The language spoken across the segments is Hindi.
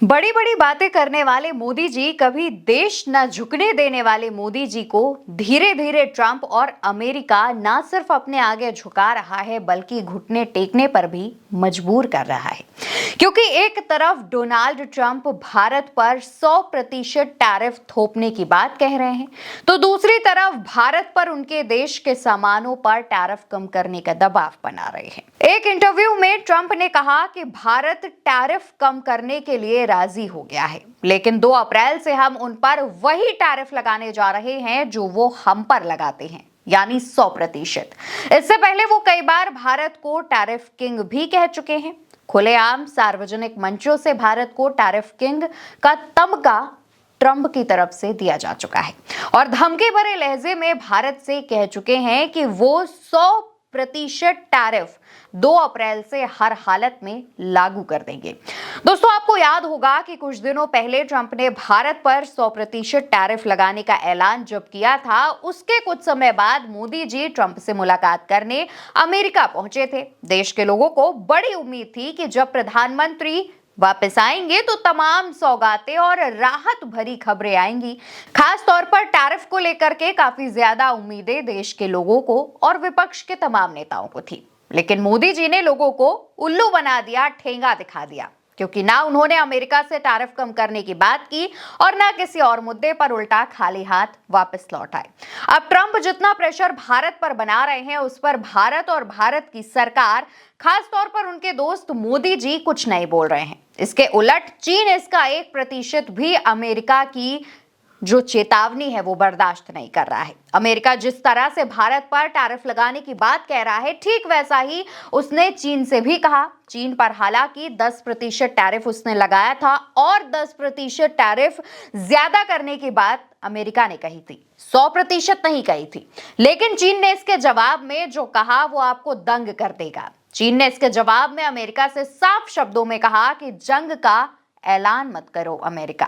बड़ी बड़ी बातें करने वाले मोदी जी, कभी देश न झुकने देने वाले मोदी जी को धीरे धीरे ट्रंप और अमेरिका न सिर्फ अपने आगे झुका रहा है बल्कि घुटने टेकने पर भी मजबूर कर रहा है। क्योंकि एक तरफ डोनाल्ड ट्रंप भारत पर 100% टैरिफ थोपने की बात कह रहे हैं, तो दूसरी तरफ भारत पर उनके देश के सामानों पर टैरिफ कम करने का दबाव बना रहे हैं। एक इंटरव्यू में ट्रंप ने कहा कि भारत टैरिफ कम करने के लिए राजी हो गया है, लेकिन 2 अप्रैल से हम उन पर वही टैरिफ लगाने जा रहे हैं जो वो हम पर लगाते हैं, यानी 100%। इससे पहले वो कई बार भारत को टैरिफ किंग भी कह चुके हैं। खुलेआम सार्वजनिक मंचों से भारत को टैरिफ किंग का तमगा ट्रंप की तरफ से दिया जा चुका है और धमकी भरे लहजे में भारत से कह चुके हैं कि वो 100% टैरिफ 2 अप्रैल से हर हालत में लागू कर देंगे। दोस्तों, आपको याद होगा कि कुछ दिनों पहले ट्रंप ने भारत पर 100% टैरिफ लगाने का ऐलान जब किया था, उसके कुछ समय बाद मोदी जी ट्रंप से मुलाकात करने अमेरिका पहुंचे थे। देश के लोगों को बड़ी उम्मीद थी कि जब प्रधानमंत्री वापस आएंगे तो तमाम सौगातें और राहत भरी खबरें आएंगी। खास तौर पर टैरिफ को लेकर के काफी ज्यादा उम्मीदें देश के लोगों को और विपक्ष के तमाम नेताओं को थी, लेकिन मोदी जी ने लोगों को उल्लू बना दिया, ठेंगा दिखा दिया, क्योंकि ना उन्होंने अमेरिका से टैरिफ कम करने की बात की और ना किसी और मुद्दे पर उल्टा खाली हाथ वापस लौट आए। अब ट्रंप जितना प्रेशर भारत पर बना रहे हैं, उस पर भारत और भारत की सरकार, खास तौर पर उनके दोस्त मोदी जी, कुछ नहीं बोल रहे हैं। इसके उलट चीन इसका 1% भी अमेरिका की जो चेतावनी है वो बर्दाश्त नहीं कर रहा है। अमेरिका जिस तरह से भारत पर टैरिफ लगाने की बात कह रहा है, ठीक वैसा ही उसने चीन से भी कहा। चीन पर हालांकि 10% टैरिफ उसने लगाया था और 10% टैरिफ ज्यादा करने की बात अमेरिका ने कही थी, 100% नहीं कही थी। लेकिन चीन ने इसके जवाब में जो कहा वो आपको दंग कर देगा। चीन ने इसके जवाब में अमेरिका से साफ शब्दों में कहा कि जंग का ऐलान मत करो। अमेरिका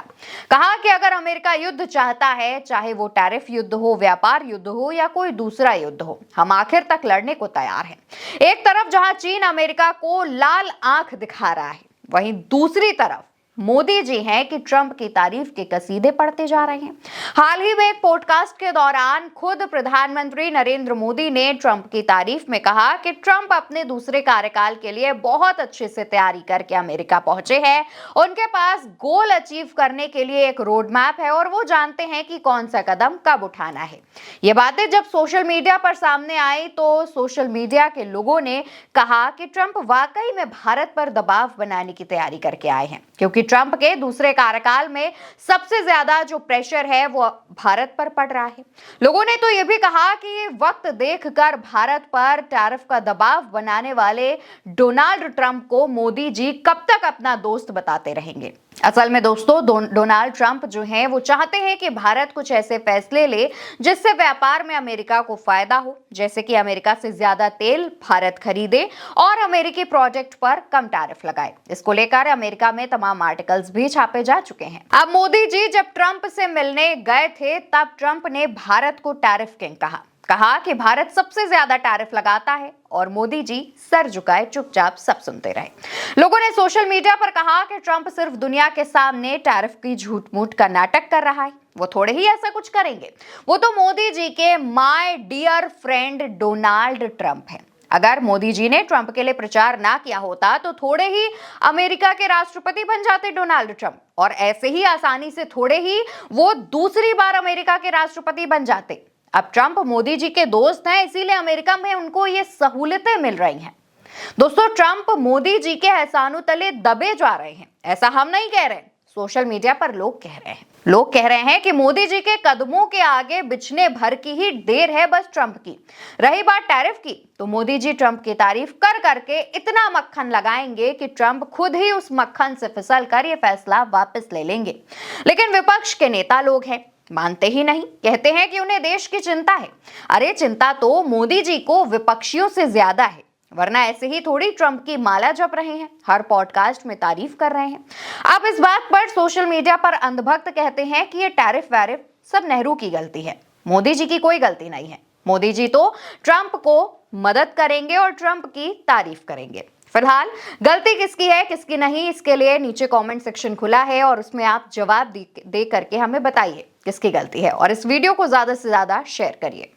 कहा कि अगर अमेरिका युद्ध चाहता है, चाहे वो टैरिफ युद्ध हो, व्यापार युद्ध हो या कोई दूसरा युद्ध हो, हम आखिर तक लड़ने को तैयार हैं। एक तरफ जहां चीन अमेरिका को लाल आंख दिखा रहा है, वहीं दूसरी तरफ मोदी जी हैं कि ट्रंप की तारीफ के कसीदे पढ़ते जा रहे हैं। हाल ही में एक पॉडकास्ट के दौरान खुद प्रधानमंत्री नरेंद्र मोदी ने ट्रंप की तारीफ में कहा कि ट्रंप अपने दूसरे कार्यकाल के लिए बहुत अच्छे से तैयारी करके अमेरिका पहुंचे हैं। उनके पास गोल अचीव करने के लिए एक रोड मैप है और वो जानते हैं कि कौन सा कदम कब उठाना है। ये बातें जब सोशल मीडिया पर सामने आई तो सोशल मीडिया के लोगों ने कहा कि ट्रंप वाकई में भारत पर दबाव बनाने की तैयारी करके आए हैं, क्योंकि ट्रंप के दूसरे कार्यकाल में सबसे ज्यादा जो प्रेशर है वो भारत पर पड़ रहा है। लोगों ने तो यह भी कहा कि वक्त देखकर भारत पर टैरिफ का दबाव बनाने वाले डोनाल्ड ट्रंप को मोदी जी कब तक अपना दोस्त बताते रहेंगे। असल में दोस्तों, डोनाल्ड ट्रंप जो हैं वो चाहते हैं कि भारत कुछ ऐसे फैसले ले जिससे व्यापार में अमेरिका को फायदा हो, जैसे कि अमेरिका से ज्यादा तेल भारत खरीदे और अमेरिकी प्रोडक्ट पर कम टैरिफ लगाए। इसको लेकर अमेरिका में तमाम आर्टिकल्स भी छापे जा चुके हैं। अब मोदी जी जब ट्रंप से मिलने गए थे तब ट्रंप ने भारत को टैरिफ किंग कहा कि भारत सबसे ज्यादा टैरिफ लगाता है और मोदी जी सर झुकाए चुपचाप सब सुनते रहे। लोगों ने सोशल मीडिया पर कहा कि ट्रंप सिर्फ दुनिया के सामने टैरिफ की झूठ मूठ का नाटक कर रहा है, वो थोड़े ही ऐसा कुछ करेंगे। वो तो मोदी जी के my dear friend Donald Trump हैं। अगर मोदी जी ने ट्रंप के लिए प्रचार ना किया होता तो थोड़े ही अमेरिका के राष्ट्रपति बन जाते डोनाल्ड ट्रंप, और ऐसे ही आसानी से थोड़े ही वो दूसरी बार अमेरिका के राष्ट्रपति बन जाते। अब ट्रंप मोदी जी के दोस्त हैं, इसीलिए अमेरिका में उनको ये सहूलतें मिल रही हैं। दोस्तों, ट्रंप मोदी जी के एहसानों तले दबे जा रहे हैं, ऐसा हम नहीं कह रहे, सोशल मीडिया पर लोग कह रहे हैं। लोग कह रहे हैं कि मोदी जी के कदमों के आगे बिछने भर की ही देर है बस ट्रंप की। रही बात टैरिफ की, तो मोदी जी ट्रंप की तारीफ कर करके इतना मक्खन लगाएंगे कि ट्रंप खुद ही उस मक्खन से फिसल कर ये फैसला वापस ले लेंगे। लेकिन विपक्ष के नेता लोग हैं, मानते ही नहीं, कहते हैं कि उन्हें देश की चिंता है। अरे चिंता तो मोदी जी को विपक्षियों से ज्यादा है, वरना ऐसे ही थोड़ी ट्रंप की माला जप रहे हैं, हर पॉडकास्ट में तारीफ कर रहे हैं। अब इस बात पर सोशल मीडिया पर अंधभक्त कहते हैं कि ये टैरिफ वैरिफ सब नेहरू की गलती है, मोदी जी की कोई गलती नहीं है। मोदी जी तो ट्रंप को मदद करेंगे और ट्रंप की तारीफ करेंगे। फिलहाल गलती किसकी है किसकी नहीं, इसके लिए नीचे कमेंट सेक्शन खुला है और उसमें आप जवाब दे करके हमें बताइए किसकी गलती है और इस वीडियो को ज्यादा से ज्यादा शेयर करिए।